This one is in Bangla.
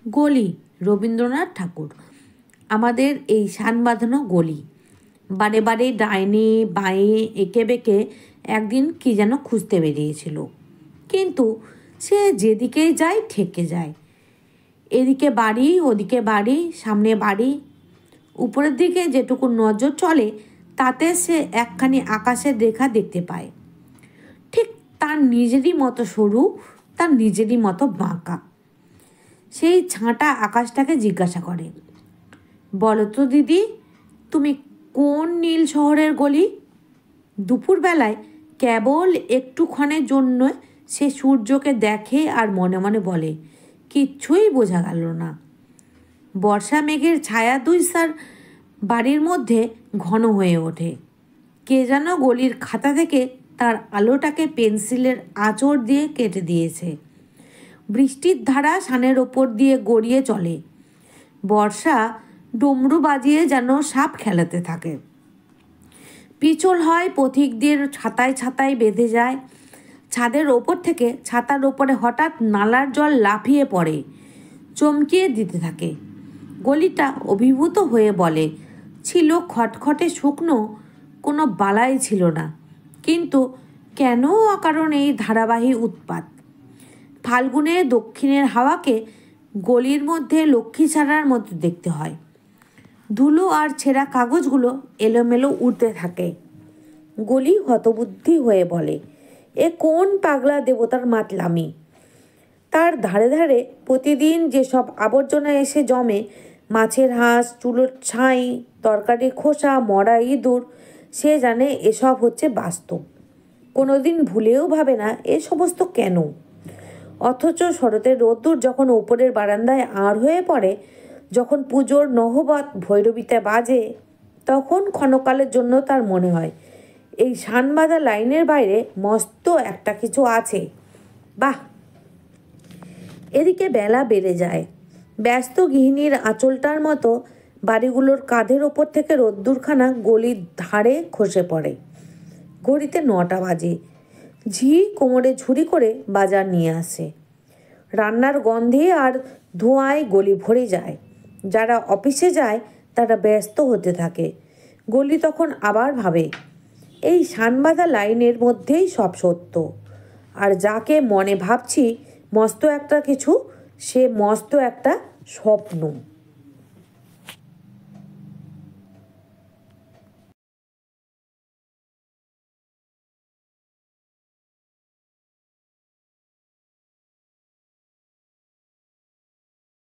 গলি, রবীন্দ্রনাথ ঠাকুর। আমাদের এই শান বাঁধানো গলি, বারে বারে ডাইনে বাঁয়ে এঁকে বেঁকে একদিন কি যেন খুঁজতে বেরিয়েছিল, কিন্তু সে যেদিকেই যায় ঠেকে যায়। এদিকে বাড়ি, ওদিকে বাড়ি, সামনে বাড়ি। উপরের দিকে যেটুকু নজর চলে তাতে সে একখানি আকাশের রেখা দেখতে পায়, ঠিক তার নিজেরই মতো সরু, তার নিজেরই মতো বাঁকা। সেই ছাঁটা আকাশটাকে জিজ্ঞাসা করে, বলো তো দিদি, তুমি কোন নীল শহরের গলি? দুপুরবেলায় কেবল একটুক্ষণের জন্য সে সূর্যকে দেখে আর মনে মনে বলে, কিচ্ছুই বোঝা গেল না। বর্ষা মেঘের ছায়া দুই সার বাড়ির মধ্যে ঘন হয়ে ওঠে। কে যেন গলির খাতা থেকে তার আলোটাকে পেন্সিলের আঁচড় দিয়ে কেটে দিয়েছে। বৃষ্টির ধারা সানের ওপর দিয়ে গড়িয়ে চলে। বর্ষা ডমরু বাজিয়ে যেন সাপ খেলাতে থাকে। পিছল হয় পথিকদের, ছাতায় ছাতায় বেঁধে যায়। ছাদের ওপর থেকে ছাতার ওপরে হঠাৎ নালার জল লাফিয়ে পড়ে, চমকিয়ে দিতে থাকে। গলিটা অভিভূত হয়ে বলে, ছিল খটখটে শুকনো, কোনো বালাই ছিল না, কিন্তু কেন অকারণে এই ধারাবাহী উৎপাত? ফাল্গুনে দক্ষিণের হাওয়াকে গলির মধ্যে লক্ষ্মী ছাড়ার মতো দেখতে হয়। ধুলো আর ছেঁড়া কাগজগুলো এলোমেলো উড়তে থাকে। গলি হতবুদ্ধি হয়ে বলে, এ কোন পাগলা দেবতার মাতলামি? তার ধারে ধারে প্রতিদিন যেসব আবর্জনা এসে জমে, মাছের হাঁস, চুলোর ছাই, তরকারির খোসা, মরা ইঁদুর, সে জানে এসব হচ্ছে বাস্তব। কোনোদিন ভুলেও ভাবে না এ সমস্ত কেন। অথচ শরতের রোদ্দুর যখন ওপরের বারান্দায় আড় হয়ে পড়ে, যখন পুজোর নহবত ভৈরবীতে বাজে, তখন ক্ষণকালের জন্য তার মনে হয় এই শানবাঁধা লাইনের বাইরে মস্ত একটা কিছু আছে। বাহ! এদিকে বেলা বেড়ে যায়। ব্যস্ত গৃহিণীর আঁচলটার মতো বাড়িগুলোর কাঁধের ওপর থেকে রোদ্দুরখানা গলির ধারে খসে পড়ে। ঘড়িতে 9টা বাজে। ঝি কোমরে ঝুড়ি করে বাজার নিয়ে আসে। রান্নার গন্ধে আর ধোঁয়ায় গলি ভরে যায়। যারা অফিসে যায় তারা ব্যস্ত হতে থাকে। গলি তখন আবার ভাবে, এই শানবাঁধা লাইনের মধ্যেই সব সত্য, আর যাকে মনে ভাবছি মস্ত একটা কিছু, সে মস্ত একটা স্বপ্ন।